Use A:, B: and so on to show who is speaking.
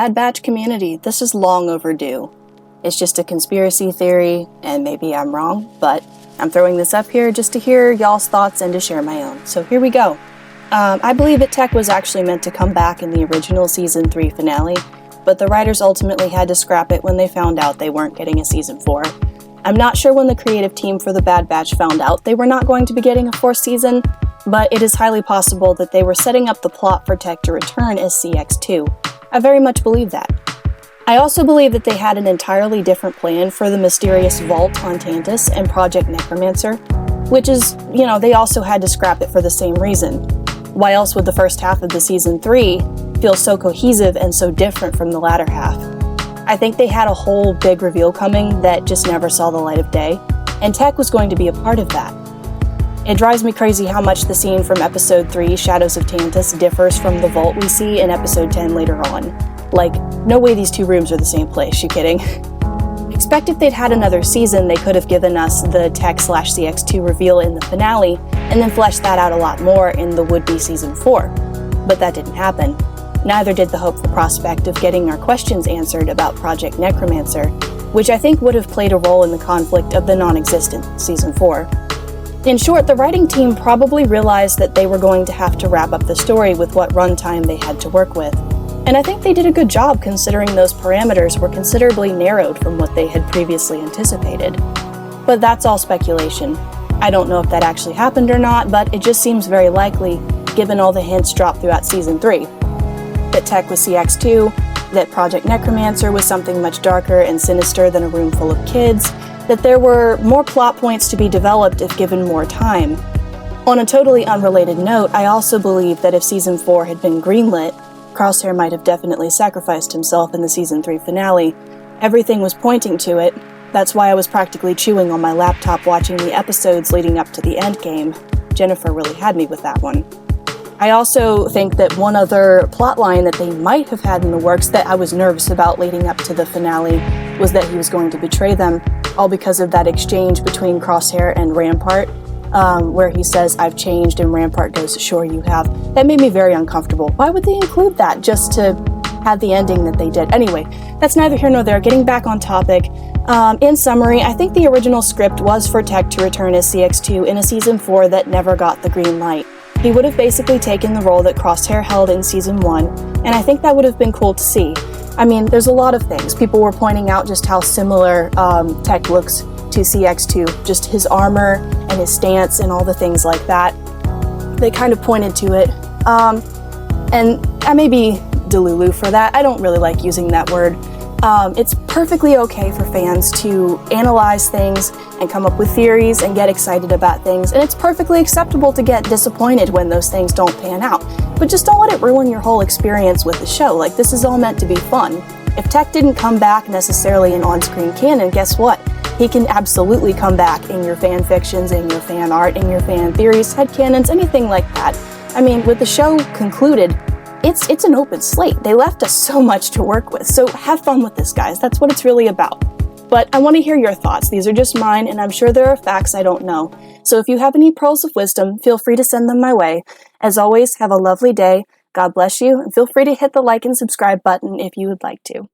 A: Bad Batch community, this is long overdue. It's just a conspiracy theory, and maybe I'm wrong, but I'm throwing this up here just to hear y'all's thoughts and to share my own. So here we go. I believe that Tech was actually meant to come back in the original Season 3 finale, but the writers ultimately had to scrap it when they found out they weren't getting a Season 4. I'm not sure when the creative team for the Bad Batch found out they were not going to be getting a 4th season, but it is highly possible that they were setting up the plot for Tech to return as CX2. I very much believe that. I also believe that they had an entirely different plan for the mysterious vault on Tantus and Project Necromancer, which is, they also had to scrap it for the same reason. Why else would the first half of the Season 3 feel so cohesive and so different from the latter half? I think they had a whole big reveal coming that just never saw the light of day, and Tech was going to be a part of that. It drives me crazy how much the scene from Episode 3, Shadows of Tantus, differs from the vault we see in Episode 10 later on. Like, no way these two rooms are the same place, you kidding? Expect if they'd had another season, they could have given us the Tech/CX2 reveal in the finale, and then fleshed that out a lot more in the would-be Season 4. But that didn't happen. Neither did the hopeful prospect of getting our questions answered about Project Necromancer, which I think would have played a role in the conflict of the non-existent Season 4. In short, the writing team probably realized that they were going to have to wrap up the story with what runtime they had to work with. And I think they did a good job considering those parameters were considerably narrowed from what they had previously anticipated. But that's all speculation. I don't know if that actually happened or not, but it just seems very likely, given all the hints dropped throughout Season 3. That Tech was CX2, that Project Necromancer was something much darker and sinister than a room full of kids, that there were more plot points to be developed if given more time. On a totally unrelated note, I also believe that if Season 4 had been greenlit, Crosshair might have definitely sacrificed himself in the Season 3 finale. Everything was pointing to it. That's why I was practically chewing on my laptop watching the episodes leading up to the endgame. Jennifer really had me with that one. I also think that one other plotline that they might have had in the works that I was nervous about leading up to the finale was that he was going to betray them, all because of that exchange between Crosshair and Rampart, where he says, "I've changed," and Rampart goes, "Sure you have." That made me very uncomfortable. Why would they include that just to have the ending that they did? Anyway, that's neither here nor there. Getting back on topic, in summary, I think the original script was for Tech to return as CX2 in a Season 4 that never got the green light. He would have basically taken the role that Crosshair held in Season 1, and I think that would have been cool to see. I mean, there's a lot of things. People were pointing out just how similar Tech looks to CX2, just his armor and his stance and all the things like that. They kind of pointed to it. And I may be delulu for that. I don't really like using that word. It's perfectly okay for fans to analyze things and come up with theories and get excited about things, and it's perfectly acceptable to get disappointed when those things don't pan out. But just don't let it ruin your whole experience with the show. Like, this is all meant to be fun. If Tech didn't come back necessarily in on-screen canon, guess what? He can absolutely come back in your fan fictions, in your fan art, in your fan theories, headcanons, anything like that. I mean, with the show concluded, it's an open slate. They left us so much to work with, so have fun with this, guys. That's what it's really about. But I want to hear your thoughts. These are just mine, and I'm sure there are facts I don't know. So if you have any pearls of wisdom, feel free to send them my way. As always, have a lovely day. God bless you, and feel free to hit the like and subscribe button if you would like to.